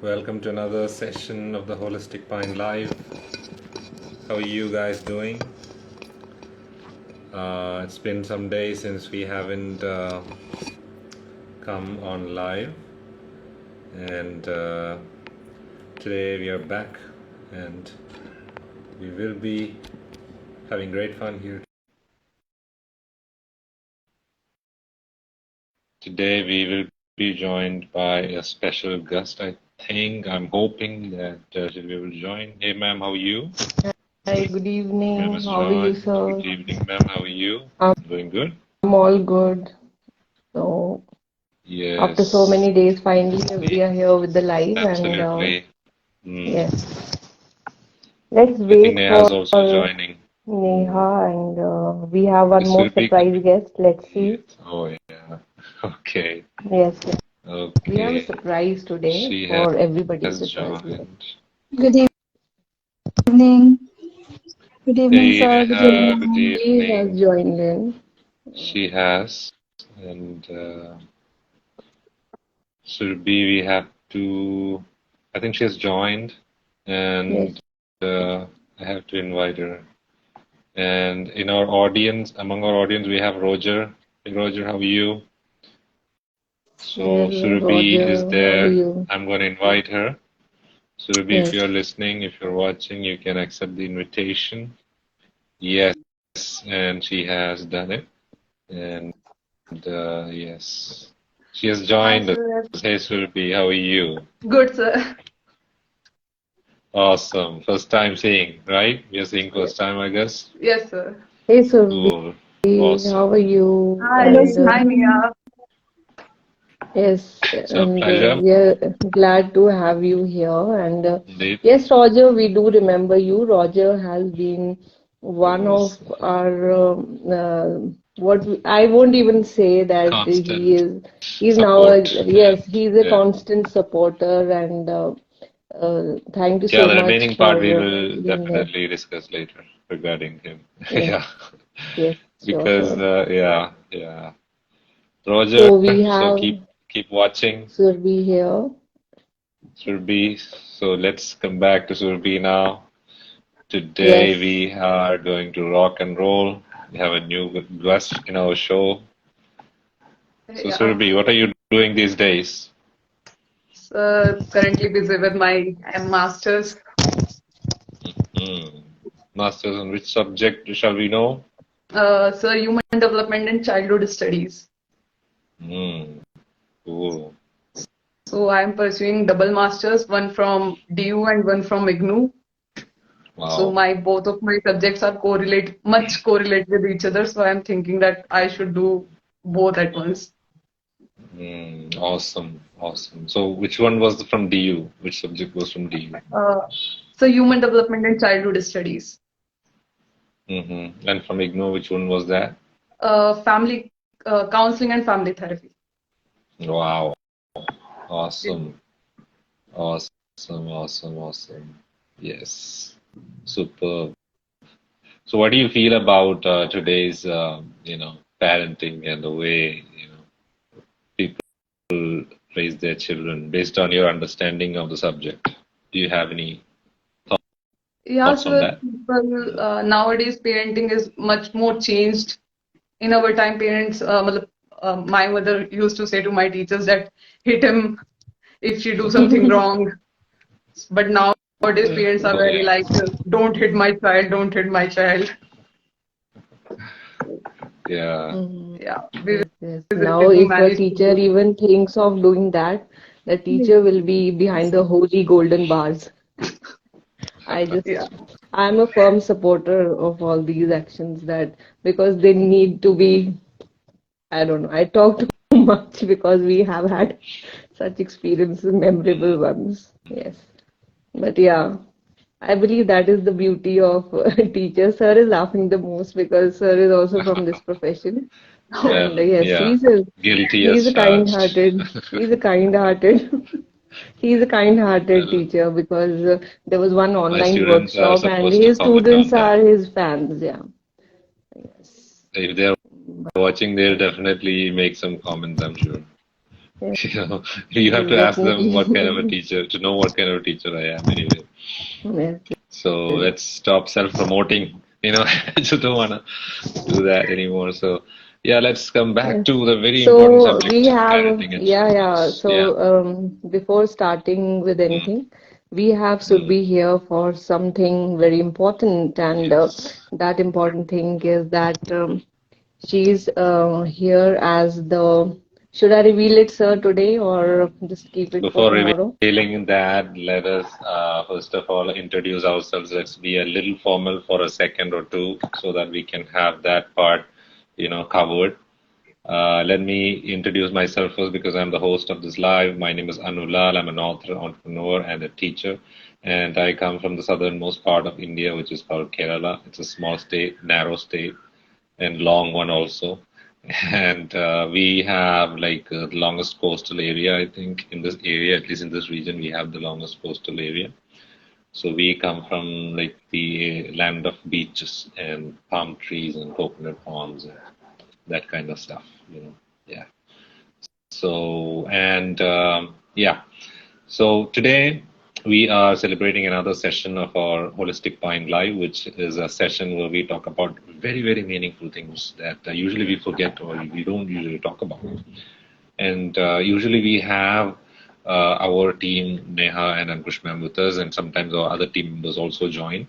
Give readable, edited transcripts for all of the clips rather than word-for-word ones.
Welcome to another session of the Holistic Pine Live. How are you guys doing? It's been some days since we haven't come on live, and today we are back, and we will be having great fun here. Today we will be joined by a special guest. I'm hoping that she will join. Hey, ma'am, how are you? Hi, good evening. Ma'am has How are you, joined. sir? Good evening, ma'am. How are you? Doing good? I'm all good. So, after so many Yes, days, finally we are here with the live, and absolutely. yes, let's I think wait Neha's for also joining. Neha, and we have one Is more Surbhi surprise coming? guest. Let's see. Yes. Oh, yeah. Okay. Yes, we have a Okay. surprise today She for everybody has because joined. Good evening. Good evening, Hey, sir. Good Neha. Good evening. she has evening. joined in. She has. And Surbhi, we have to. I think she has joined. Yes, And I have to invite her. And in our audience, among our audience, we have Roger. Hey, Roger, how are you? So hello, Surbhi is Roger. How are there. you? I'm going to invite her. Surbhi, if Yes, you're listening, if you're watching, you can accept the invitation. Yes, and she has done it. And yes, she has Hi, joined us. sir. Hey, Surbhi, how are you? Good, sir. Awesome. First time seeing, right? We are seeing yes. first time, I guess. Yes, sir. Hey, Surbhi, Cool. how are Awesome. you? Hi. And Hi, Mia. yes, It's a and pleasure. we are glad to have you here. And Indeed. yes, Roger, we do remember you. Roger has been one of Awesome. our I won't even say that Constant he's now support. yes, he's a Yeah. constant supporter, and thank you Yeah, so the much remaining part we for will being there. definitely discuss later regarding him. Yes, Yeah. yes, sure, Because sure. yeah. Roger, So we so have keep watching Surbhi here. Surbhi. So let's come back to Surbhi now. Today Yes. we are going to rock and roll. We have a new guest in our show. So Yeah. Surbhi, what are you doing these days? Currently busy with my master's. Hmm. Masters on which subject shall we know? Human development and childhood studies. Hmm. Cool. So I am pursuing double masters, one from DU and one from IGNU. So Wow. my both of my subjects are much correlate with each other. So I'm thinking that I should do both at once. Awesome. Awesome. So which one was from DU? Which subject was from DU? Uh, Human development and childhood studies. And from IGNO, which one was that? Family counseling and family therapy. Wow. Yeah. Awesome. Awesome. Awesome. Awesome. Yes. Superb. So what do you feel about today's, parenting and the way, people raise their children based on your understanding of the subject? Do you have any Yeah, thoughts on so that? people nowadays parenting is much more changed. In our time, parents, my mother used to say to my teachers that hit him if she do something wrong. But nowadays, parents are Oh, very yeah. like, don't hit my child, don't hit my child. Yeah. Mhm. Yeah, we Yes, yes. Now, will if a manage to teacher do. even thinks of doing that, the teacher will be behind the holy golden bars. I Yeah, just, I'm a firm supporter of all these actions that because they need to be, I don't know, I talk too much because we have had such experiences, memorable ones. Yes. But yeah, I believe that is the beauty of a teacher. Sir is laughing the most because sir is also from this profession. And Well, yes, yeah. Guilty he's as a charged. kind-hearted, he's a kind-hearted, he's a kind-hearted Well, teacher because there was one my online students are workshop and supposed to his comment students on that. are his fans. Yeah. Yes. If they're watching, they'll definitely make some comments, I'm sure. Yes, You know, you have to ask them what kind of a definitely. teacher to know what kind of a teacher I am anyway. Yes, So yes, let's stop self-promoting. I just don't want to do that anymore. So yeah, let's come back yes. to the very important So we subject, have, parenting and yeah, children. yeah. Yeah. So before starting with Mm, anything, we have mm, Surbhi here for something very important, and yes. that important thing is that she's here as the. Should I reveal it, sir, today, or just keep it for Before tomorrow? revealing that, let us first of all introduce ourselves. Let's be a little formal for a second or two so that we can have that part, covered. Let me introduce myself first because I'm the host of this live. My name is Anulal. I'm an author, entrepreneur, and a teacher. And I come from the southernmost part of India, which is called Kerala. It's a small state, narrow state, and long one also. And we have like the longest coastal area, I think, in this area, at least in this region, we have the longest coastal area. So we come from like the land of beaches and palm trees and coconut palms and that kind of stuff, Yeah. So, and yeah, so today we are celebrating another session of our Holistic Mind Live, which is a session where we talk about very, very meaningful things that usually we forget or we don't usually talk about. And usually we have our team, Neha and Ankush ma'am with us, and sometimes our other team members also join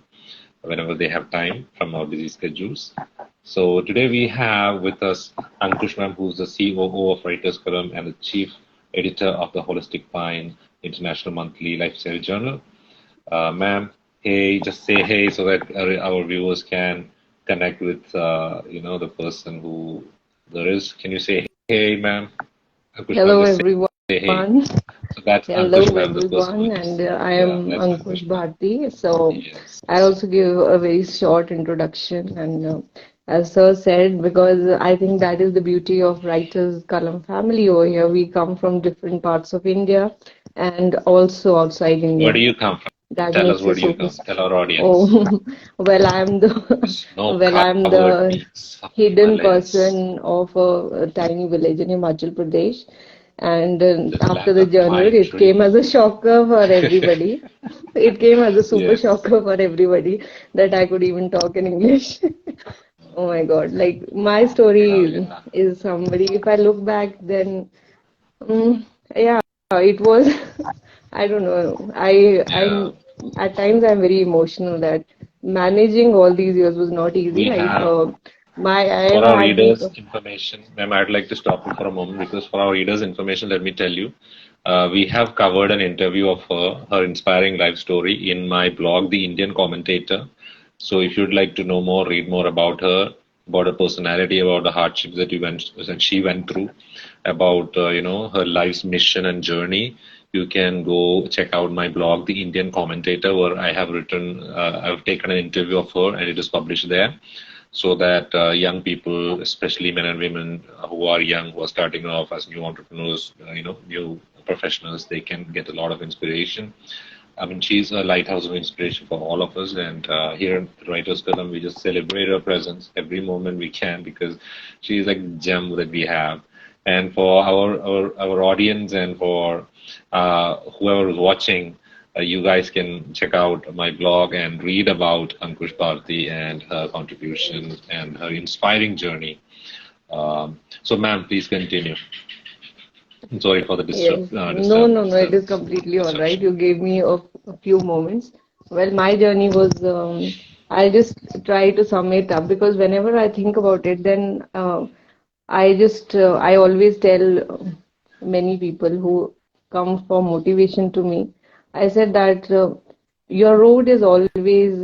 whenever they have time from our busy schedules. So today we have with us Ankush ma'am, who's the COO of Writers Kalam and the chief editor of the Holistic Mind International Monthly Lifestyle Journal. Ma'am, hey, just say hey so that our viewers can connect with the person who there is. Can you say hey, ma'am? Ankush ma'am, Hello, just everyone. say hey. So that's Ankush Hello, ma'am, the person who everyone, and is. I Yeah, am that's Ankush Ankush ma'am. Bharti. So Yes. I'll also give a very short introduction. And as Sir said, because I think that is the beauty of Writers Kalam family over here. We come from different parts of India and also outside Where do India. you come from? That Tell us makes where us do you super. come? Tell our audience. Oh, well, I'm the Snow well, I'm covered the peaks of hidden Himalayas, person of a tiny village in Himachal Pradesh. And the after land the of journal, pine it came as trees. a shocker for everybody. It came as a super Yes. shocker for everybody that I could even talk in English. Oh my God. Like my Oh, story yeah. is somebody, if I look back, then yeah, it was, I don't know. Yeah. At times I'm very emotional that managing all these years was not easy. We Like, have, I for ever our had this. readers' information, ma'am, I'd like to stop you for a moment because for our readers' information, let me tell you, we have covered an interview of her inspiring life story in my blog, The Indian Commentator. So if you'd like to know more, read more about her, about her personality, about the hardships that she went through, about her life's mission and journey, you can go check out my blog, The Indian Commentator, where I've taken an interview of her, and it is published there so that young people, especially men and women who are young, who are starting off as new entrepreneurs, new professionals, they can get a lot of inspiration. I mean, she's a lighthouse of inspiration for all of us. And here at Writers Column, we just celebrate her presence every moment we can because she's like a gem that we have. And for our audience and for whoever is watching, you guys can check out my blog and read about Ankush Bharti and her contribution and her inspiring journey. So, ma'am, please continue. I'm sorry for the Yes, no, no, no, it is completely all right. disruption. You gave me a few moments. Well, my journey was, I'll just try to sum it up because whenever I think about it, then I always tell many people who come for motivation to me, I said that your road is always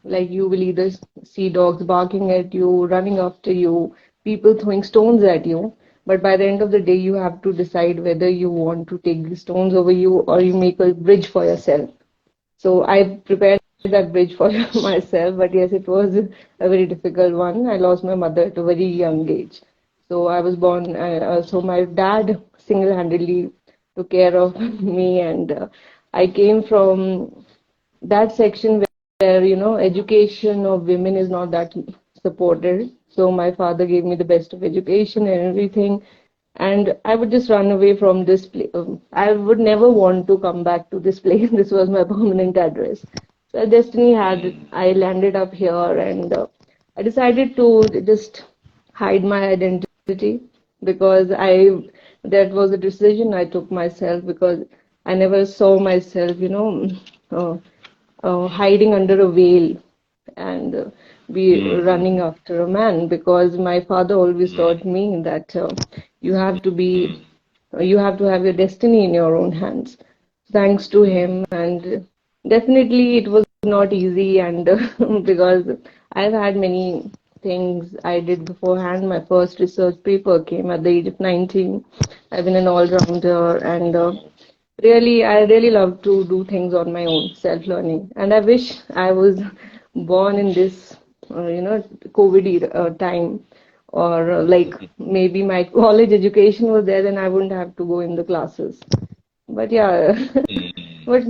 like you will either see dogs barking at you, running after you, people throwing stones at you, but by the end of the day, you have to decide whether you want to take the stones over you or you make a bridge for yourself. So I prepared that bridge for myself, but yes, it was a very difficult one. I lost my mother at a very young age. So I was born, so my dad single-handedly took care of me, and I came from that section where, education of women is not that supported. So my father gave me the best of education and everything. and I would just run away from this place. I would never want to come back to this place. This was my permanent address. So destiny had, Mm, I landed up here, and I decided to just hide my identity because that was a decision I took myself because I never saw myself, uh, hiding under a veil and be running mm, after a man because my father always mm, taught me that you have to be mm, you have to have your destiny in your own hands. Thanks to him, and definitely it was not easy, and because I've had many things I did beforehand. My first research paper came at the age of 19. I've been an all-rounder, and really, I really love to do things on my own, self-learning. And I wish I was born in this, COVID time, or like maybe my college education was there, then I wouldn't have to go in the classes. But yeah, mm, but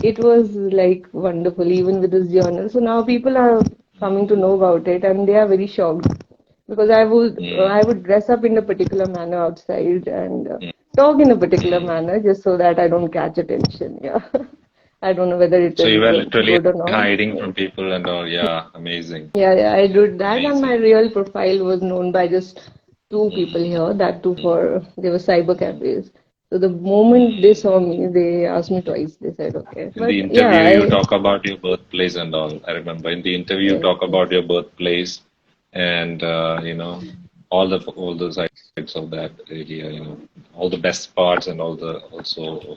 it was like wonderful, even with this journal. So now people are coming to know about it, and they are very shocked because I would dress up in a particular manner outside and mm, talk in a particular mm. manner just so that I don't catch attention. Yeah, I don't know whether it So you is were literally good or not. hiding Yes. from people and all. Yeah, amazing, Yeah, yeah, I did that, and my amazing. real profile was known by just two people Mm, here. That too mm, for they were cyber cafes. So the moment they mm. saw me, they asked me twice. They said, "Okay," In the but yeah, interview, you talk about your birthplace and all. I remember in the interview, you yes, talk about yes. your birthplace and all the sides of that area. All the best parts and all the also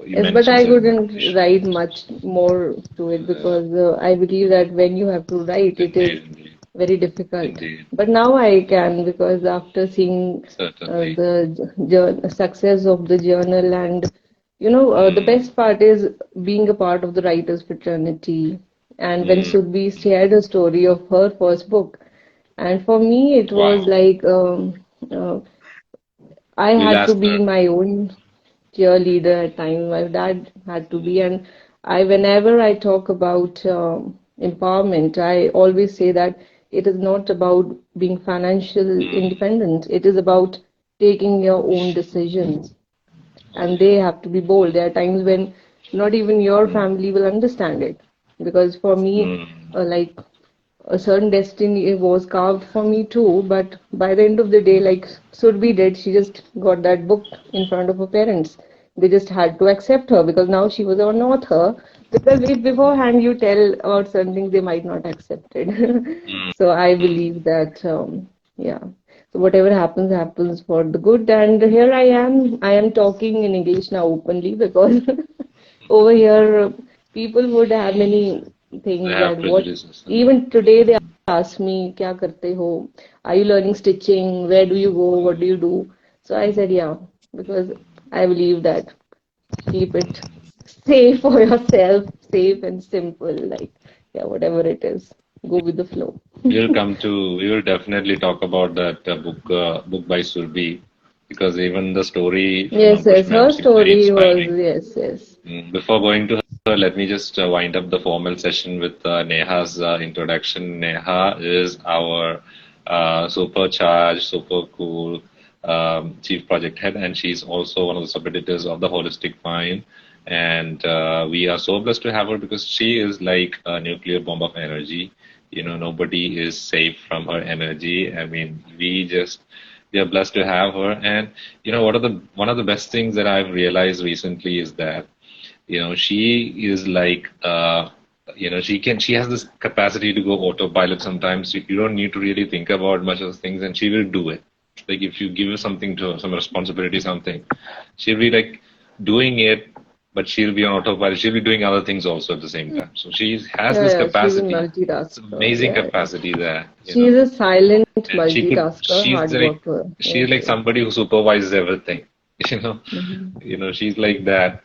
you Yes, but mentioned I certain couldn't motivation. write much more to it because I believe that when you have to write, it is Indeed, indeed, very difficult. indeed, But now I can because after seeing certainly. the success of the journal, and the Mm, best part is being a part of the writers fraternity. And when mm, Surbhi shared a story of her first book, and for me it was wow. like uh, I We'll had to ask be her. my own cheerleader at times. My dad had to be, Mm, and whenever I talk about empowerment, I always say that it is not about being financial mm, independent. It is about taking your own decisions, and they have to be bold. There are times when not even your mm, family will understand it, because for me, mm, like a certain destiny was carved for me too, but by the end of the day, like Surbhi did, she just got that book in front of her parents. They just had to accept her because now she was an author. Because if beforehand you tell about certain things, they might not accept it. mm, So I mm. believe that, yeah. So whatever happens, happens for the good. And here I am. I am talking in English now openly because over here, people would have many They things have that what prejudices and all. even today they ask me kya karte ho, are you learning stitching, where do you go, what do you do? So I said yeah, because I believe that keep it safe for yourself, safe and simple, like yeah, whatever it is, go with the flow. We will definitely talk about that book by Surbhi, because even the story from Yes, Ankush yes, ma'am her seems very story was, inspiring. yes, yes. Before going to her, let me just wind up the formal session with Neha's introduction. Neha is our supercharged, super cool chief project head, and she's also one of the sub-editors of the Holistic Mind. And we are so blessed to have her because she is like a nuclear bomb of energy. Nobody is safe from her energy. I mean, we are blessed to have her. And one of the best things that I've realized recently is that she is like she has this capacity to go autopilot sometimes. You don't need to really think about much of things, and she will do it. Like if you give her something, to some responsibility, something, she'll be like doing it, but she'll be on autopilot. She'll be doing other things also at the same time. So she has Yeah, this yeah, she's a capacity. It's multitasker. amazing Yeah, yeah. capacity there, She's a silent and multitasker, hard worker. she's Yes, like yes. somebody who supervises everything. You know, Mhm. she's like that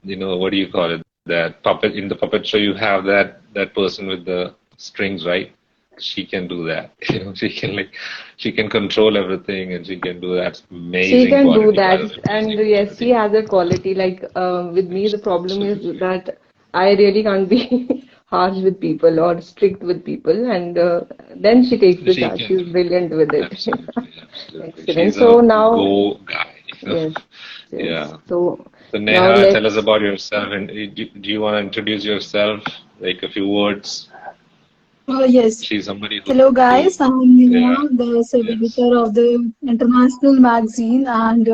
what do you call it? That puppet in the puppet show. You have that person with the strings, right? She can do that. She can control everything, and she can do that. She Amazing can do quality, by that, the way. and Amazing yes, she quality. has a quality. Like with me, the problem is Absolutely. that I really can't be harsh with people or strict with people, and then she takes the She charge. can She's do that. brilliant with it. Absolutely. Absolutely. Excellent. She's So a now, go guy. yes, yes. Yeah. So So now Neha, tell us let's, about yourself, and do you want to introduce yourself, like a few words? Yes. She's somebody Hello, who, guys. I'm yeah, Neha, the yes. editor of the international magazine, and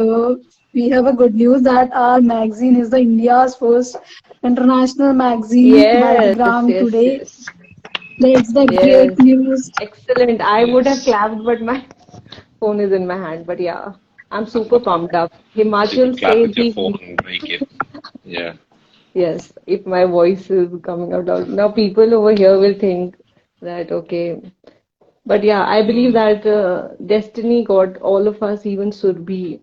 we have a good news that our magazine is the India's first international magazine by the yes, gram yes, today. yes, That's the great yes. news. Excellent. I would have Yes. clapped, but my phone is in my hand. But yeah, I'm super pumped up. You could Himachal clap state with your the phone and break it. Yeah. yes, if my voice is coming out loud. Now people over here will think that okay. But yeah, I believe Mm, that destiny got all of us, even Surbhi,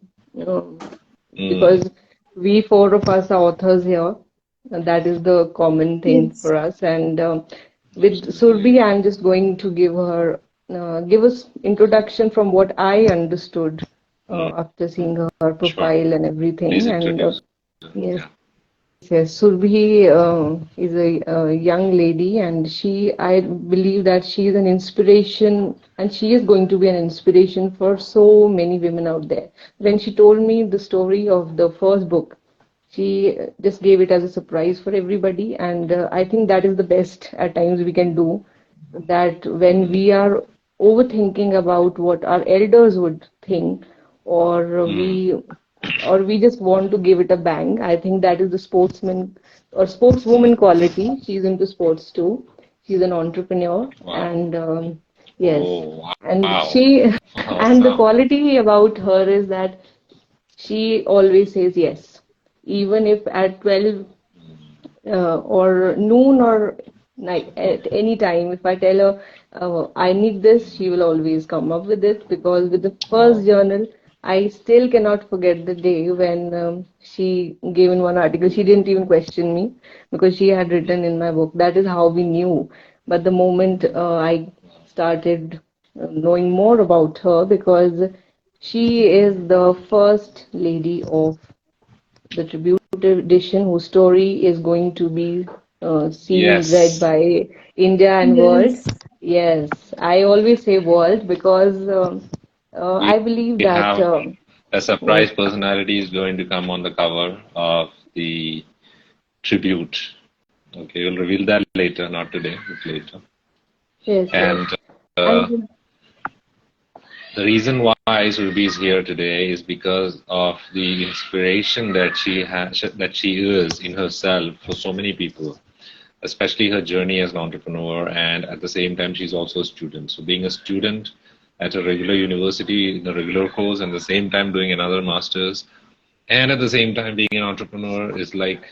mm, because we four of us are authors here. And that is the common thing Yes. for us. And with absolutely. Surbhi, I'm just going to give us introduction from what I understood Mm, after seeing her sure. profile and Please everything. And introduce her. yes, Yeah. yes, Surbhi is a young lady, and I believe that she is an inspiration, and she is going to be an inspiration for so many women out there. When she told me the story of the first book, she just gave it as a surprise for everybody, and I think that is the best at times we can do. That when Mm, we are overthinking about what our elders would think, or mm, we just want to give it a bang. I think that is the sportsman or sportswoman mm. quality. She's into sports too. She's an entrepreneur, Wow. and yes, Oh, and wow. she and the Awesome. quality about her is that she always says yes, even if at 12 or noon or night at any time. If I tell her I need this, she will always come up with it because with the first Oh, journal, I still cannot forget the day when she gave in one article. She didn't even question me because she had written in my book. That is how we knew. But the moment I started knowing more about her, because she is the first lady of the tribute edition whose story is going to be seen, read yes. by India and world. Yes. Yes, I always say world because We I believe that have a yes, surprise personality is going to come on the cover of the tribute. Okay, we'll reveal that later, not today, but later. yes, yes, And and the reason why Surbhi is here today is because of the inspiration that she has, that she is in herself for so many people, especially her journey as an entrepreneur. And at the same time, she's also a student. So being a student at a regular university in a regular course, and at the same time doing another master's, and at the same time being an entrepreneur is like,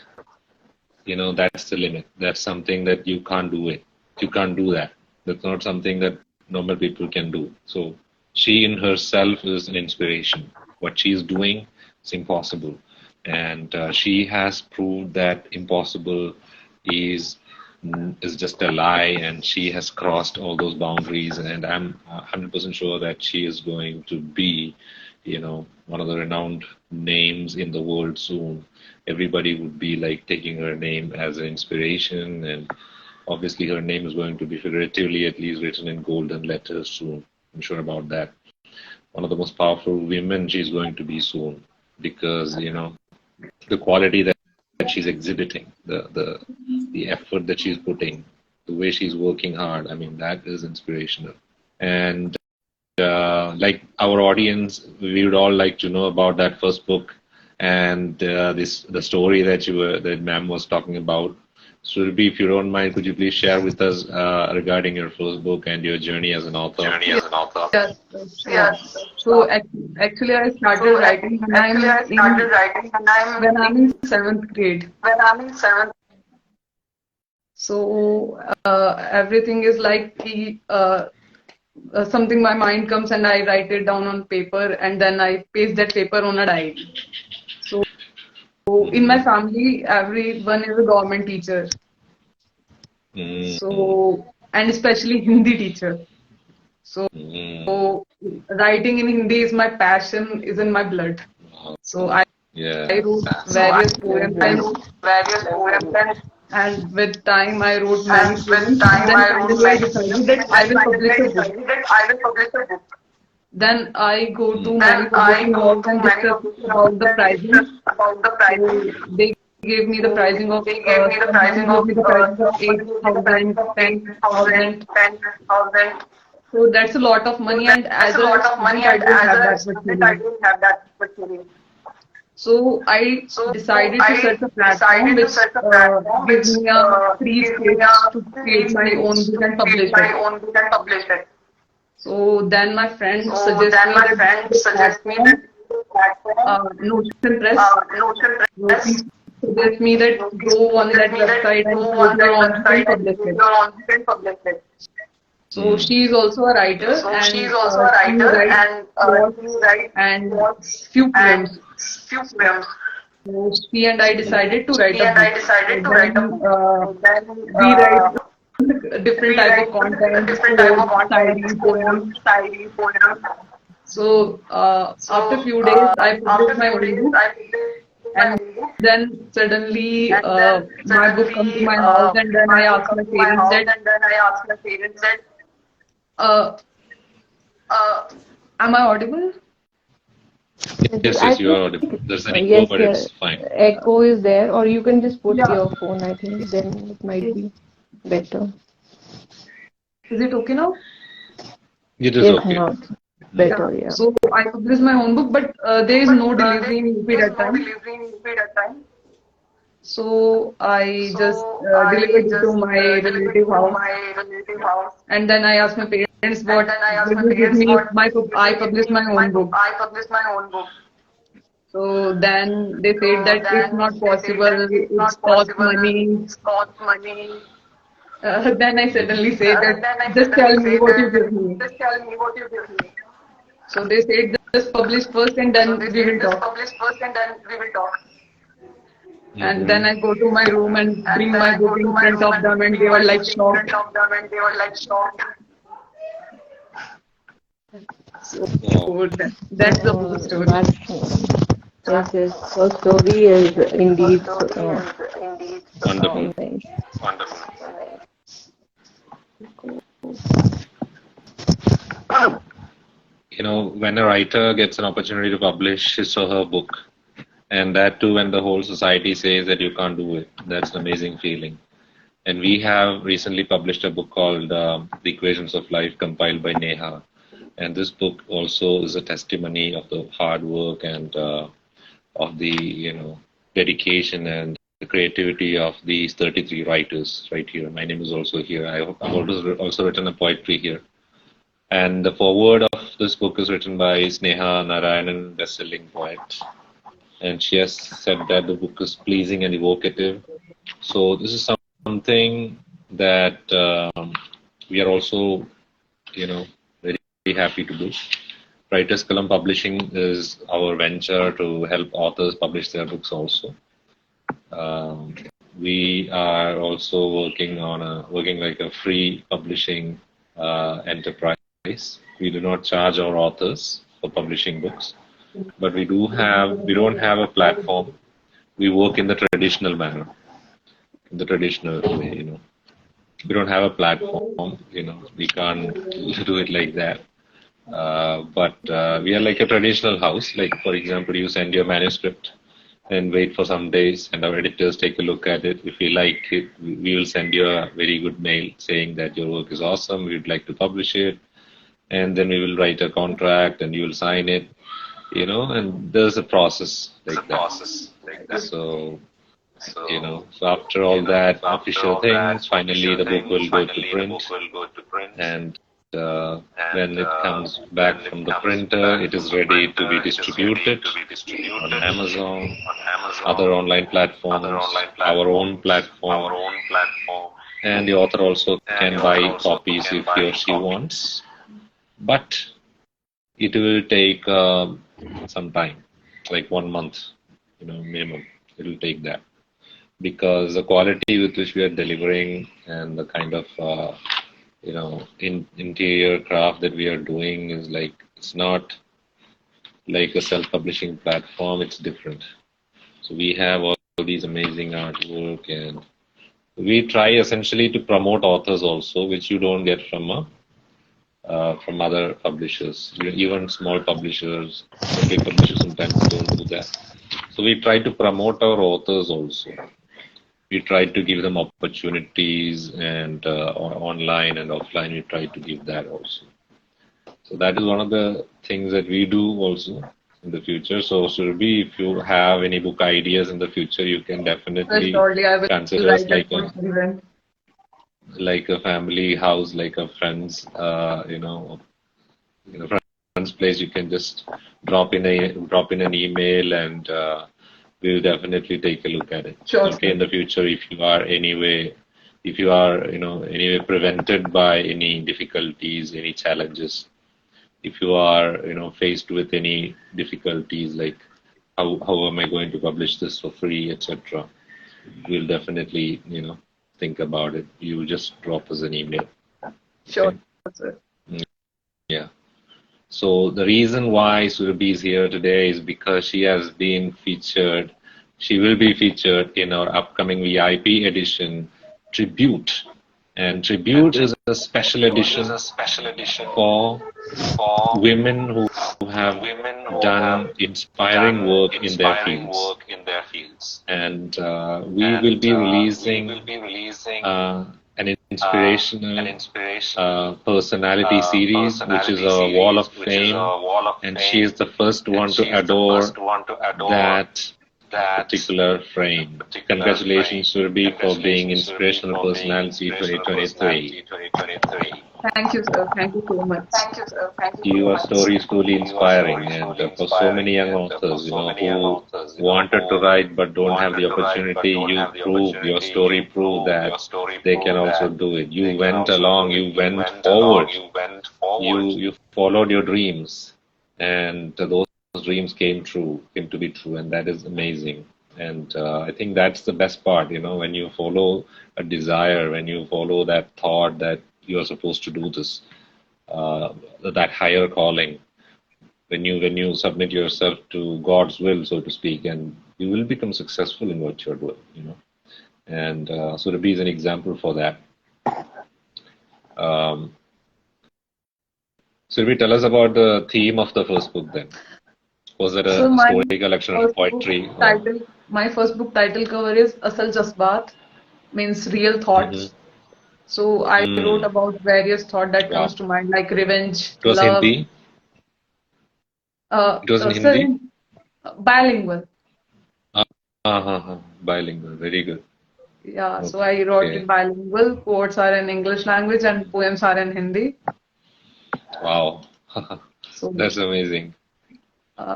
that's the limit. That's something that you can't do it. You can't do that. That's not something that normal people can do. So she in herself is an inspiration. What she's doing is impossible. And she has proved that impossible is is just a lie, and she has crossed all those boundaries, and I'm 100% sure that she is going to be, one of the renowned names in the world soon. Everybody would be like taking her name as an inspiration, and obviously her name is going to be figuratively at least written in golden letters soon. I'm sure about that. One of the most powerful women she's going to be soon, because the quality that she's exhibiting, the effort that she's putting, the way she's working hard. I mean, that is inspirational. And like our audience, we would all like to know about that first book and the story that ma'am was talking about. Surabhi, if you don't mind, could you please share with us regarding your first book and your journey as an author? Yes, sure. So actually, I started writing when I'm in seventh grade. So everything is like something my mind comes and I write it down on paper and then I paste that paper on a diary. So in my Mm, family, everyone is a government teacher. mm, So and especially Hindi teacher. So mm. writing in Hindi is my passion, is in my blood. So Yeah, I wrote various poems and with time I wrote many poems. Then finally I decided that I will publish a book. Then I go to Then many I publishing go halls to and many discuss publishing about houses the and discuss pricing. about the So pricing. they gave me the So pricing of they gave me the somebody pricing gave of me the pricing of somebody gave me the pricing 8,000, of 8,000, 10,000. 10,000. So that's a lot of So money, and that's as a a lot of money, student, I and don't as have a that much student, I money. don't have that opportunity. So I So decided to I search a platform decided to which search a platform gives which me a free gives me space a to create free my own space book to and create publish my it. own book and publish it. So then my friend So suggests then me my that friend this suggests me platform, that this platform, Notion Press. Notion So he Press, suggests me that so he go on that suggests me that website go and create on your that own book and website and publish create it. your own book and publish it. So she is also a writer, So she is and also a she writer, writes and she plots writes and quotes few and poems. few poems. So she and I decided to write She a and I book. decided So to write a then book. So then we write a different we type of write a content, different type of quotes, content, diary, quotes, poems. diary, poems. So after So few days, I after published my few own days, book, I published my and own book, then suddenly and then my book come to suddenly my house, and then I my book asked come my to my parents house, that, and then I asked my parents that, uh, uh, am I audible? Yes, Yes, I yes, you think are audible. There's an echo, yes, but yeah, it's fine. echo is there, or you can just put Yeah. your phone. I think then it might be better. Is it okay now? It is Yes, okay. now it's Yeah. better. Yeah. So I published my own book, but there is But no there delivery in UP is that no time. delivery in UP at time. So I just So I delivered it to just my delivered relative it to house, my relative house, and then I asked my parents, and what then I asked will my you give parents me if what will I you give publish me my if own book? I publish my own book. So then they said So that it's then not they said that possible, it's it not costs possible, money. it's cost money. Then I suddenly said that Then I just tell suddenly me say what you that give me. just tell me what you give me. So they said just publish first and So then they we said will just talk. publish first and then we will talk. And then I go to my room and And bring then my I book go to in my front room of and them, and bring they were my like book in front shocked. of them, and they were like shocked. So Wow. that's the whole story. That's yes, yes. Her story is Her indeed story is indeed so Wonderful. nice. Wonderful. When a writer gets an opportunity to publish his or her book, and that too when the whole society says that you can't do it, that's an amazing feeling. And we have recently published a book called The Equations of Life, compiled by Neha. And this book also is a testimony of the hard work and of the dedication and the creativity of these 33 writers right here. My name is also here. I've also written a poetry here. And the foreword of this book is written by Sneha Narayanan, best-selling poet. And she has said that the book is pleasing and evocative. So this is something that we are also, very happy to do. Writers Kalam Publishing is our venture to help authors publish their books also. Um, we are also working like a free publishing enterprise. We do not charge our authors for publishing books, but we don't have a platform. We work in the traditional manner, in the traditional way. We don't have a platform. We can't do it like that. But we are like a traditional house. Like, for example, you send your manuscript and wait for some days, and our editors take a look at it. If we like it, we will send you a very good mail saying that your work is awesome. We'd like to publish it, and then we will write a contract, and you will sign it. And there's a process like that. So, so after all that official things, finally the book will go to print, and when it comes back from the printer, it is ready to be distributed on Amazon, other online platforms, our own platform, and the author also can buy copies if he or she wants. But it will take some time, like 1 month, minimum. It will take that because the quality with which we are delivering and the kind of interior craft that we are doing is like, it's not like a self-publishing platform. It's different. So we have all these amazing artwork, and we try essentially to promote authors also, which you don't get from a from other publishers. Even small publishers, big publishers sometimes don't do that. So we try to promote our authors also. We try to give them opportunities, and online and offline, we try to give that also. So that is one of the things that we do also in the future. So Surbhi, if you have any book ideas in the future, you can definitely Surely I will consider us write it for children. like a family house, like a friends, friend's place. You can just drop in an email, and we'll definitely take a look at it. Sure, Okay, sir. in the future, if you are, anyway prevented by any difficulties, any challenges, if you are, faced with any difficulties like how am I going to publish this for free, etc., we'll definitely, think about it. You just drop us an email. Sure, Okay. sir. Yeah. So the reason why Surabhi is here today is because she has been featured. She will be featured in our upcoming VIP edition Tribute. And Tribute is a special edition for women who have done inspiring work in their fields. And we will be releasing an inspirational personality series, which is a wall of fame. And she is the first one to adore that particular frame. Congratulations, Surbhi, for being Inspirational Personality 2023. Thank you, sir. Thank you so much. Your story is truly inspiring, and for so many young authors, who wanted to write but don't have the opportunity, your story proved that they can also do it. You went along, you went forward, you followed your dreams, and those dreams came to be true, and that is amazing. And I think that's the best part, when you follow a desire, when you follow that thought that you are supposed to do this, that higher calling, when you submit yourself to God's will, so to speak, and you will become successful in what you're doing. And Surabhi is an example for that. Surabhi, tell us about the theme of the first book then. Was it So a story collection of poetry? my first book title cover is Asal Jasbaat, means real thoughts. So I wrote about various thoughts that Wow. comes to mind, like revenge, It was love. Hindi? It was in Sir, Hindi? bilingual. Bilingual. Very good. Yeah, so I wrote in bilingual. Quotes are in English language and poems are in Hindi. Wow. So That's amazing.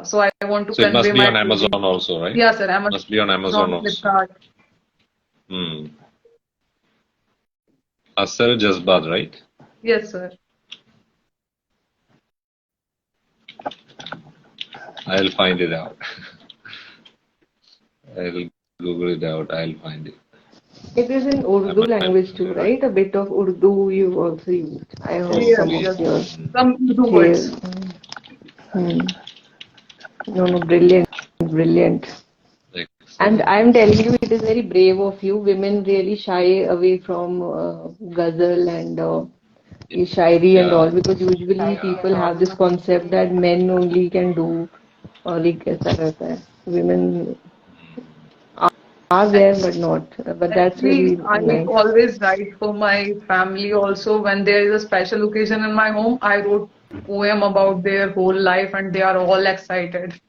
so I want to So it must convey be my on Amazon feelings. also, right? Yeah, sir. Amazon, Must be on Amazon also. Flipkart. Asal Jazbad, right? Yes, sir. I'll find it out. I'll Google it out. I'll find it. It is in Urdu language too, right? A bit of Urdu you also used. I heard some Yes, of your some Urdu tales. words. No, brilliant, brilliant. And Excellent. I'm telling you, it is very brave of you. Women really shy away from ghazal and shairi and all, because usually people have this concept that men only can do, or like aisa rehta hai. Women are there but not. But that's Actually, very I nice. always write for my family also. When there is a special occasion in my home, I wrote poem about their whole life and they are all excited.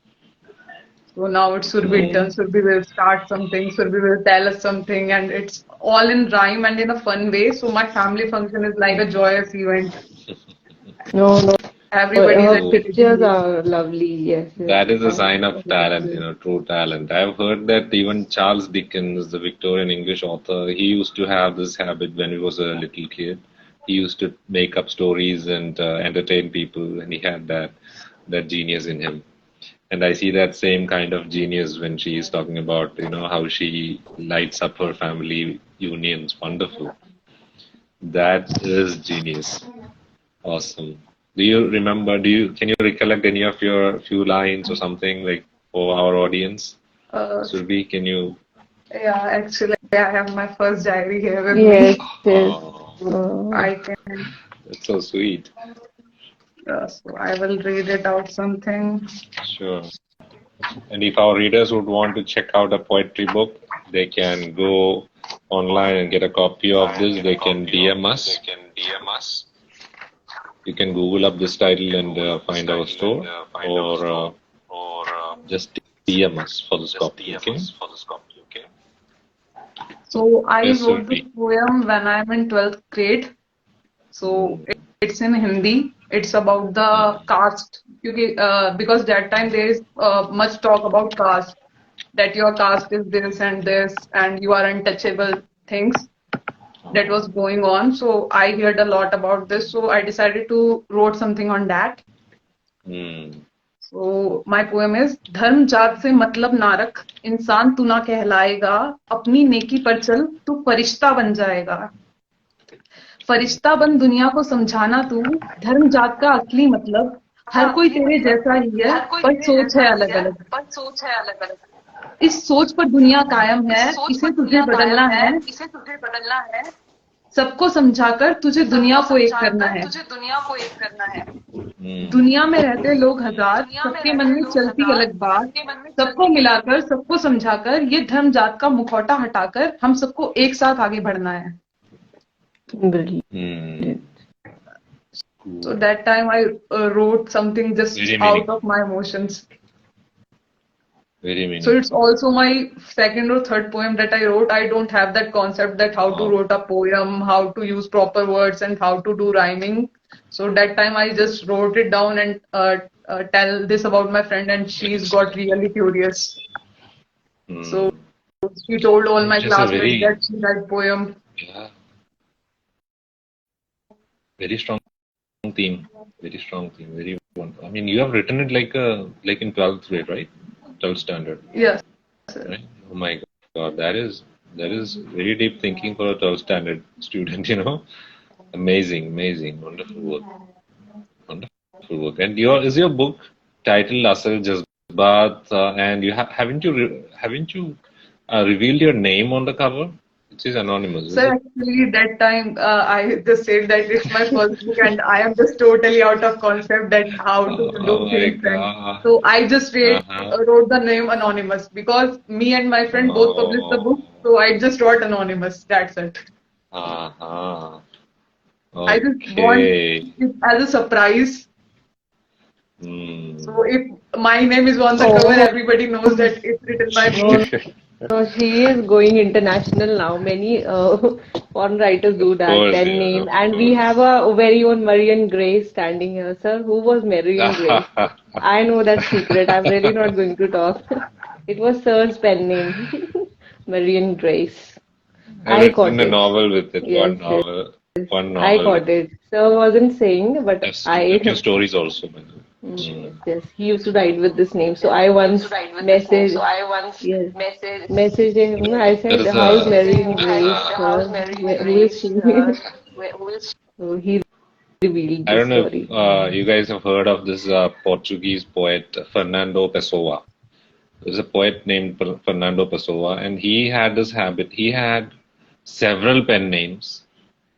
So now it's Surbhi turn. Surbhi will start something, Surbhi will tell us something, and it's all in rhyme and in a fun way. So my family function is like a joyous event. No, Everybody is her Oh, pictures entertaining. are lovely. Yes, yes. that is a sign I of like talent, it. true talent. I've heard that even Charles Dickens, the Victorian English author, he used to have this habit when he was a little kid. He used to make up stories and entertain people, and he had that genius in him. And I see that same kind of genius when she is talking about, how she lights up her family unions. Wonderful. That is genius. Awesome. Can you recollect any of your few lines or something like for our audience? Uh, Surbhi, can you? yeah, actually, I have my first diary here with Yes, me. yes. Oh, Uh, I can. That's so sweet. So I will read it out something. Sure. And if our readers would want to check out a poetry book, they can go online and get a copy of this. They can DM us. You can Google up this title and find our store, or just DM us for this copy. Okay. So I Yes, wrote this Surbhi. poem when I'm in 12th grade. So it's in Hindi. It's about the caste. Because that time there is much talk about caste, that your caste is this, and you are untouchable things that was going on. So I heard a lot about this. So I decided to wrote something on that. Hmm. So my poem is धर्म जात से मतलब ना रख इंसान तू ना कहलाएगा अपनी नेकी पर चल तू फरिश्ता बन जाएगा फरिश्ता बन दुनिया को समझाना तू धर्म जात का असली मतलब हर कोई तेरे जैसा ही है पर सोच है अलग अलग इस सोच पर दुनिया कायम है इसे तुझे बदलना है सबको समझाकर तुझे दुनिया को एक करना है दुनिया में रहते लोग हजार सबके मन में चलती अलग बात सबको मिलाकर सबको समझाकर ये धर्म जात का मुखौटा हटाकर हम सबको एक साथ आगे बढ़ना है Brilliant. So that time I wrote something just Very out meaningful. of my emotions. Very So it's meaningful. also my second or third poem that I wrote. I don't have that concept that how to write a poem, how to use proper words, and how to do rhyming. So that time I just wrote it down and tell this about my friend, and she's got really curious. So she told all my It's just a classmates very, that she had poem. yeah, very strong theme. Very strong theme. Very wonderful. I mean, you have written it like in 12th grade, right? 12th standard, Yes. right? Oh my God, that is very deep thinking for a 12th standard student. Amazing, amazing, wonderful work, wonderful work. And your book titled Asal Jazbat, and haven't you revealed your name on the cover? It is anonymous, is So it? actually, that time I just said that it's my first book, and I am just totally out of concept that how to Oh do my things, and God. so I just Uh-huh. wrote the name anonymous because me and my friend both published the book, Oh. so I just wrote anonymous. That's it. Uh-huh. I just want Okay. it as a surprise. So Hmm. if my name is on the cover, Oh, everybody knows that it's written by me. no, no, she is going international now. Many foreign writers Of do that, course, pen yes, name. of And we course. have a very own Marian Grace standing here. Sir, who was Marian Grace? I know that secret. I'm really not going to talk. It was Sir's pen name, Marian Grace. I've I written caught a it. novel with it, Yes, one yes. novel, one I novel with caught it. it. Sir wasn't saying, but A few I. stories also, by the way. Yes, yes. He used to write with this name. So I once messaged, yes, messaged him. I There said, is "How's a, Marion Grace, sir? Who is she?" So he revealed I this don't know if story. you guys have heard of this Portuguese poet Fernando Pessoa. There's a poet named Fernando Pessoa, and he had this habit. He had several pen names,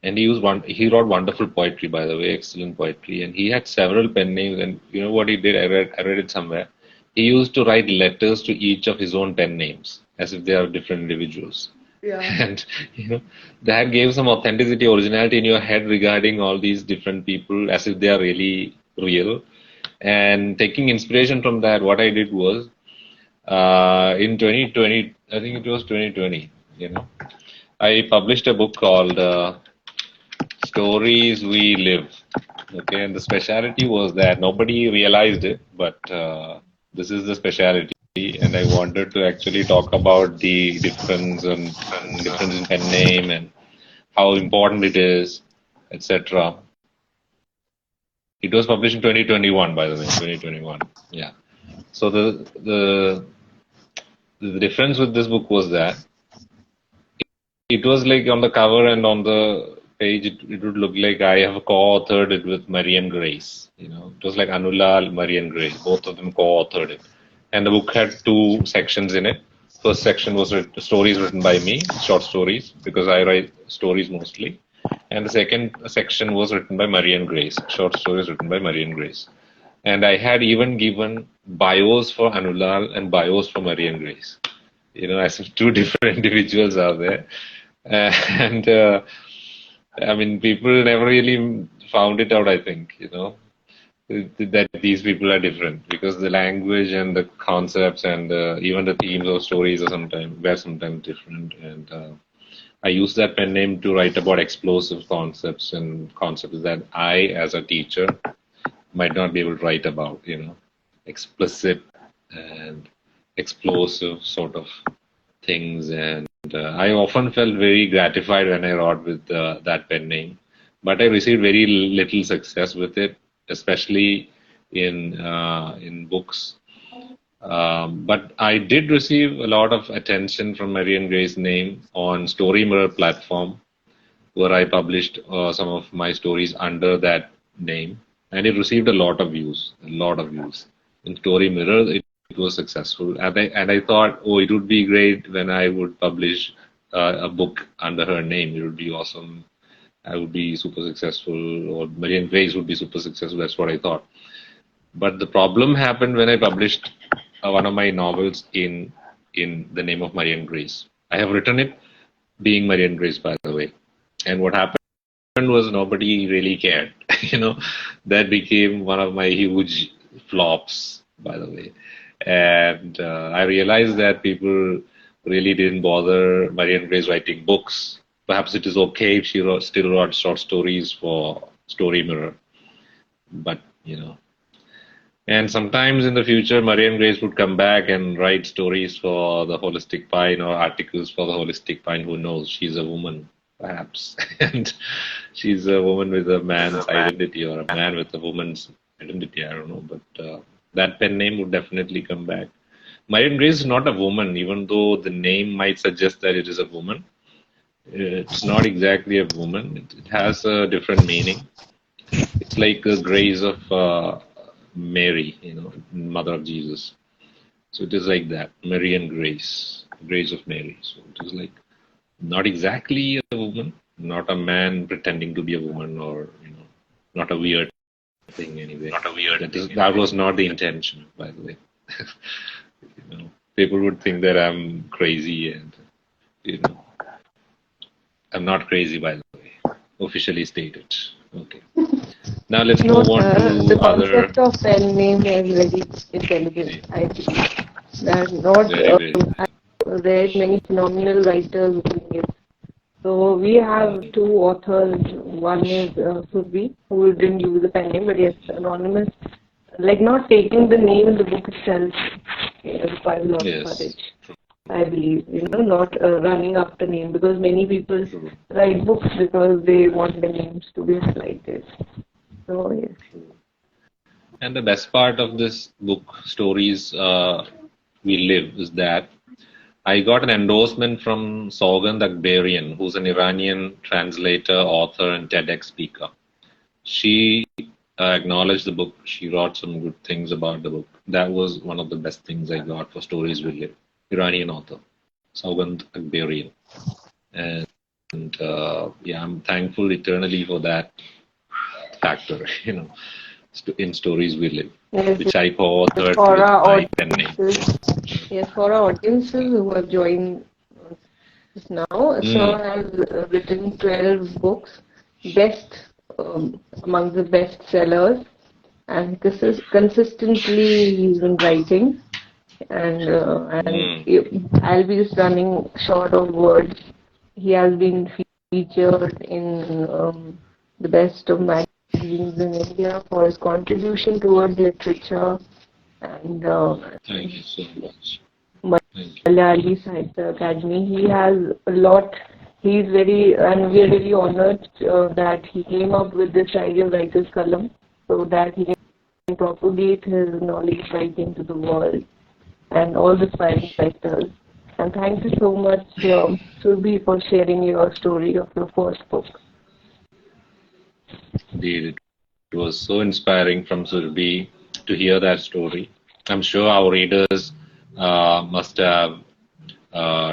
and he wrote wonderful poetry, by the way, excellent poetry. And he had several pen names, and you know what he did? I read it somewhere. He used to write letters to each of his own pen names, as if they are different individuals. Yeah. And that gave some authenticity, originality in your head regarding all these different people, as if they are really real. And taking inspiration from that, what I did was in 2020, I think it was 2020, I published a book called Stories We Live. Okay, and the speciality was that nobody realized it, but this is the speciality, and I wanted to actually talk about the difference in pen name and how important it is, etc. It was published in 2021, by the way, 2021. Yeah. So the difference with this book was that it was like on the cover and on the page, it would look like I have co-authored it with Marian Grace. It was like Anulal, Marian Grace. Both of them co-authored it. And the book had two sections in it. First section was stories written by me, short stories, because I write stories mostly. and the second section was written by Marian Grace, short stories written by Marian Grace. And I had even given bios for Anulal and bios for Marian Grace. As if two different individuals are there. And I mean, people never really found it out, I think, that these people are different because the language and the concepts and even the themes of stories are sometimes different. And I use that pen name to write about explosive concepts and concepts that I, as a teacher, might not be able to write about, explicit and explosive sort of things. And I often felt very gratified when I wrote with that pen name, but I received very little success with it, especially in books. But I did receive a lot of attention from Marian Gray's name on Story Mirror platform, where I published some of my stories under that name, and it received a lot of views. In Story Mirror, it was successful, and I thought, oh, it would be great when I would publish a book under her name. It would be awesome. I would be super successful, or Marian Grace would be super successful. That's what I thought. But the problem happened when I published one of my novels in the name of Marian Grace. I have written it being Marian Grace, by the way. And what happened was nobody really cared. That became one of my huge flops, by the way. And I realized that people really didn't bother Marian Grace writing books. Perhaps it is okay if she still wrote short stories for Story Mirror. But, And sometimes in the future, Marian Grace would come back and write stories for the Holistic Pine or articles for the Holistic Pine. Who knows? She's a woman, perhaps. And she's a woman with a man's identity or a man with a woman's identity. I don't know. But that pen name would definitely come back. Marian Grace is not a woman, even though the name might suggest that it is a woman. It's not exactly a woman. It has a different meaning. It's like a grace of Mary, Mother of Jesus. So it is like that, Marian Grace, Grace of Mary. So it is like not exactly a woman, not a man pretending to be a woman, or not a weird thing anyway. That was not the intention, by the way. People would think that I'm crazy, and I'm not crazy, by the way. Officially stated. Okay. Now let's move on to the other. concept of pen name is very intelligent. I think that not Very. I've read many phenomenal writers doing it. So we have two authors. One is Surbhi, who didn't use a pen name, but yes, anonymous. Like not taking the name in the book itself requires a lot of courage. I believe, not running after name, because many people write books because they want their names to be highlighted. So, yes. And the best part of this book, Stories We Live, is that I got an endorsement from Saugand Akbarian, who's an Iranian translator, author, and TEDx speaker. She acknowledged the book. She wrote some good things about the book. That was one of the best things I got for Stories We Live. Iranian author, Saugand Akbarian. And I'm thankful eternally for that factor, in Stories We Live, Yes, which I co-authored with my pen name. Yes, for our audiences who have joined us now, Sir has written 12 books, among the best sellers, and consistently he's been writing. And I'll be just running short of words. He has been featured in the best of magazines in India for his contribution towards literature and Thank you so much. Malayali Sahitya Academy. He has a lot. And we are really honored that he came up with this idea of writer's Kalam, so that he can propagate his knowledge writing to the world and all the aspiring writers. And thank you so much, Surbhi, for sharing your story of your first book. Indeed, it was so inspiring from Surbhi to hear that story. I'm sure our readers must have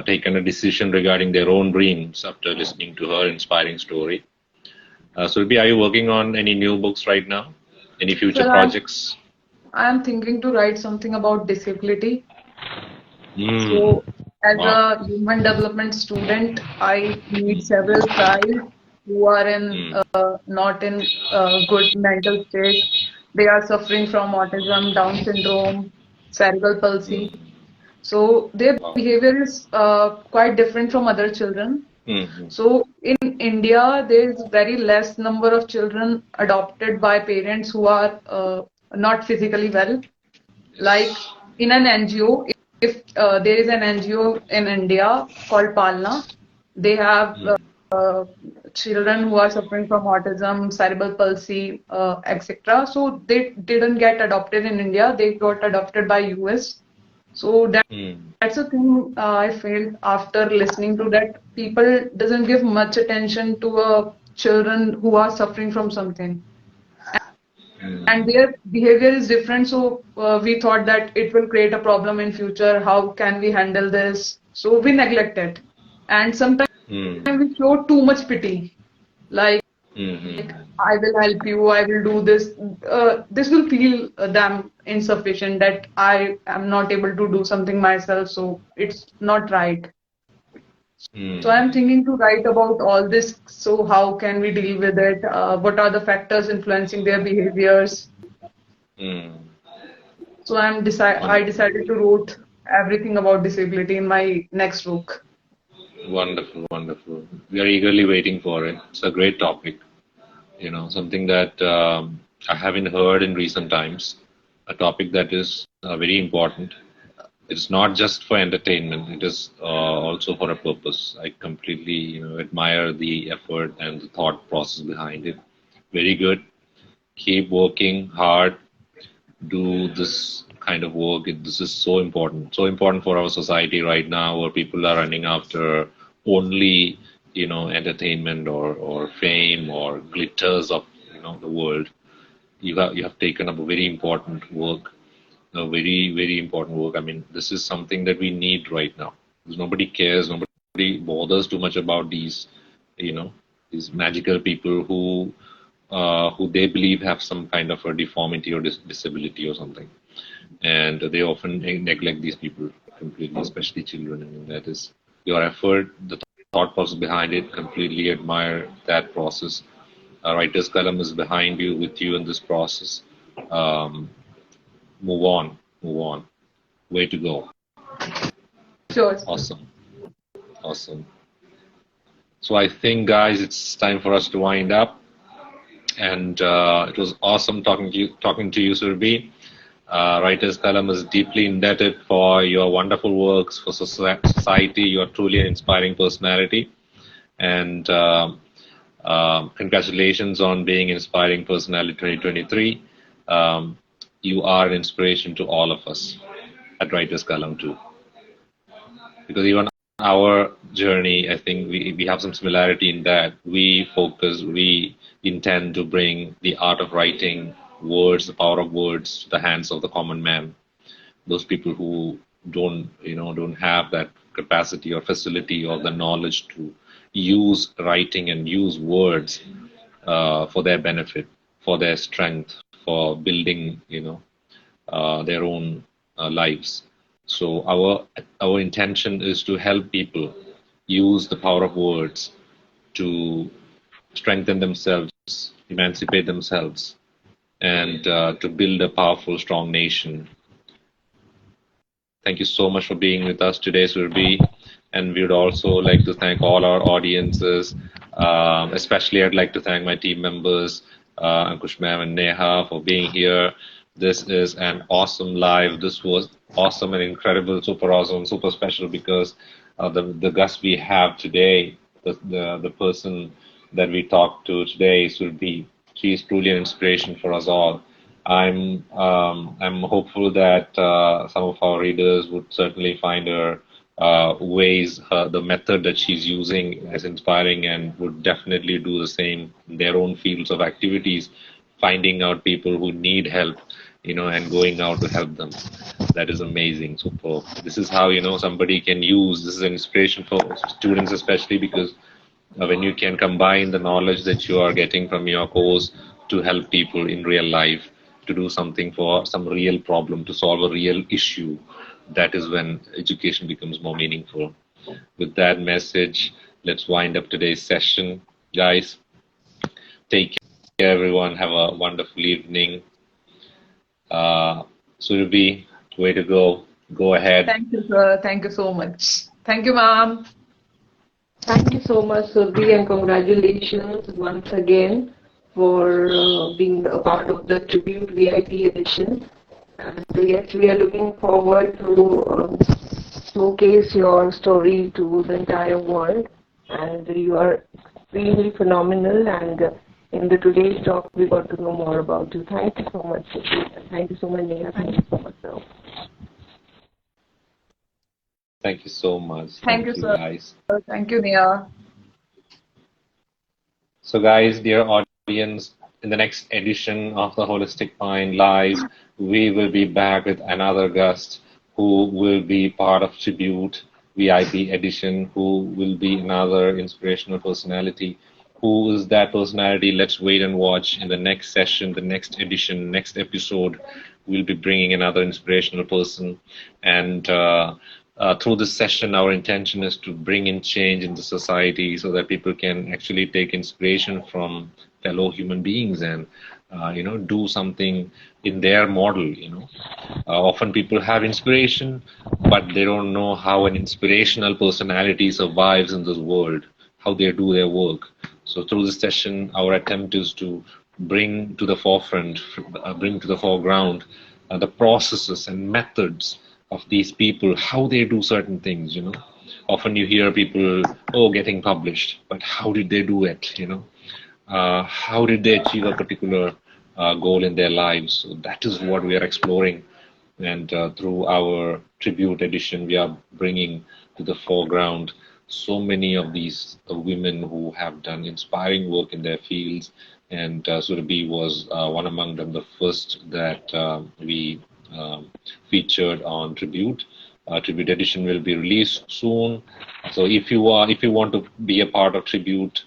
taken a decision regarding their own dreams after listening to her inspiring story. Surbhi, are you working on any new books right now? Any future Well, projects? I'm thinking to write something about disability. Hmm. So, as Wow. a human development student, I meet several child who are in Hmm. not in good mental state. They are suffering from autism, Down syndrome, cerebral palsy. Hmm. So their Wow. behavior is quite different from other children. Hmm. Hmm. So in India, there is very less number of children adopted by parents who are not physically well. Like Yes. in an NGO, if there is an NGO in India called Palna, they have Hmm. uh, children who are suffering from autism, cerebral palsy, etc. So they didn't get adopted in India; they got adopted by US. So Hmm. that's the thing I felt after listening to that. People doesn't give much attention to children who are suffering from something, and Hmm. their behavior is different. So we thought that it will create a problem in future. How can we handle this? So we neglect it, and sometimes Hmm. we show too much pity. Like Hmm. Hmm. I will help you. I will do this. This will feel them insufficient that I am not able to do something myself. So it's not right. So Hmm. I'm thinking to write about all this. So how can we deal with it? What are the factors influencing their behaviors? Hmm. So I Wonderful. decided to write everything about disability in my next book. Wonderful. Wonderful. We are eagerly waiting for it. It's a great topic. Something that I haven't heard in recent times. A topic that is very important. It's not just for entertainment. It is also for a purpose. I completely, admire the effort and the thought process behind it. Very good. Keep working hard. Do this kind of work. This is so important for our society right now, where people are running after only, entertainment or fame or glitters of, the world. You have taken up a very important work, a very important work. I mean, this is something that we need right now. Because nobody cares, nobody bothers too much about you know, these magical people who they believe have some kind of a deformity or disability or something, and they often neglect these people completely, especially children. I mean, that is your effort, the thought process behind it. Completely admire that process. Writer's Kalam is behind you, with you in this process. Um, move on, move on. Way to go. Sure. Awesome, awesome. So I think, guys, it's time for us to wind up. And it was awesome talking to you, Surbhi. Writer's Kalam is deeply indebted for your wonderful works for society. You are truly an inspiring personality. And congratulations on being Inspiring Personality 2023. Um, you are an inspiration to all of us at Writer's Kalam too. Because even our journey, I think we have some similarity in that we intend to bring the art of writing, words, the power of words to the hands of the common man, those people who don't have that capacity or facility or the knowledge to use writing and use words for their benefit, for their strength, for building their own lives. So our intention is to help people use the power of words to strengthen themselves, emancipate themselves, and to build a powerful, strong nation. Thank you so much for being with us today, Surbhi. And we would also like to thank all our audiences. Especially, I'd like to thank my team members, Ankush Ma'am and Neha, for being here. This is an awesome live. This was awesome and incredible, super awesome, super special because the guest we have today, the person that we talked to today, Surbhi, she is truly an inspiration for us all. I'm hopeful that some of our readers would certainly find her ways, the method that she's using as inspiring, and would definitely do the same in their own fields of activities, finding out people who need help, and going out to help them. That is amazing. Superb. This is how somebody can use. This is an inspiration for students, especially because when you can combine the knowledge that you are getting from your course to help people in real life, to do something for some real problem, to solve a real issue, that is when education becomes more meaningful. With that message, let's wind up today's session. Guys, take care, everyone. Have a wonderful evening. Surbhi, way to go. Go ahead. Thank you, sir. Thank you so much. Thank you, ma'am. Thank you so much, Surbhi, and congratulations once again for being a part of the Tribute VIP edition. And yes, we are looking forward to showcase your story to the entire world. And you are extremely phenomenal. And in the today's talk, we got to know more about you. Thank you so much, Surbhi. Thank you so much, Neha. Thank you so much, sir. Thank you so much. Thank you, Thank you, sir. guys. Thank you, Nia. So, guys, dear audience, in the next edition of the Holistic Mind Live, we will be back with another guest who will be part of Tribute VIP edition, who will be another inspirational personality. Who is that personality? Let's wait and watch in the next session, the next edition, next episode. We'll be bringing another inspirational person. And through this session, our intention is to bring in change in the society so that people can actually take inspiration from fellow human beings and do something in their model. Often people have inspiration, but they don't know how an inspirational personality survives in this world, how they do their work. So through this session, our attempt is to bring to the forefront, bring to the foreground the processes and methods of these people, how they do certain things. Often you hear people, oh, getting published, but how did they do it? How did they achieve a particular goal in their lives? So that is what we are exploring. And through our tribute edition, we are bringing to the foreground so many of these women who have done inspiring work in their fields. And Surbhi was one among them, the first that we featured on Tribute. Tribute edition will be released soon. So if you want to be a part of Tribute,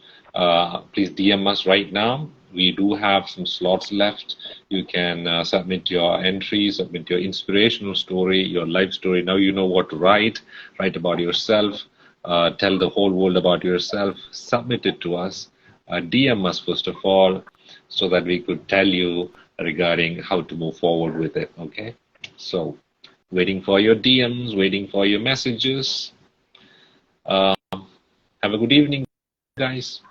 please DM us right now. We do have some slots left. You can submit your entry, submit your inspirational story, your life story. Now you know what to write. Write about yourself. Tell the whole world about yourself. Submit it to us. DM us first of all, so that we could tell you regarding how to move forward with it. Okay. So, waiting for your DMs, waiting for your messages. Have a good evening, guys.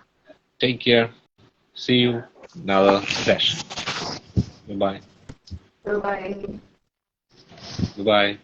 Take care. See you another session. Bye bye. Bye-bye. Bye bye.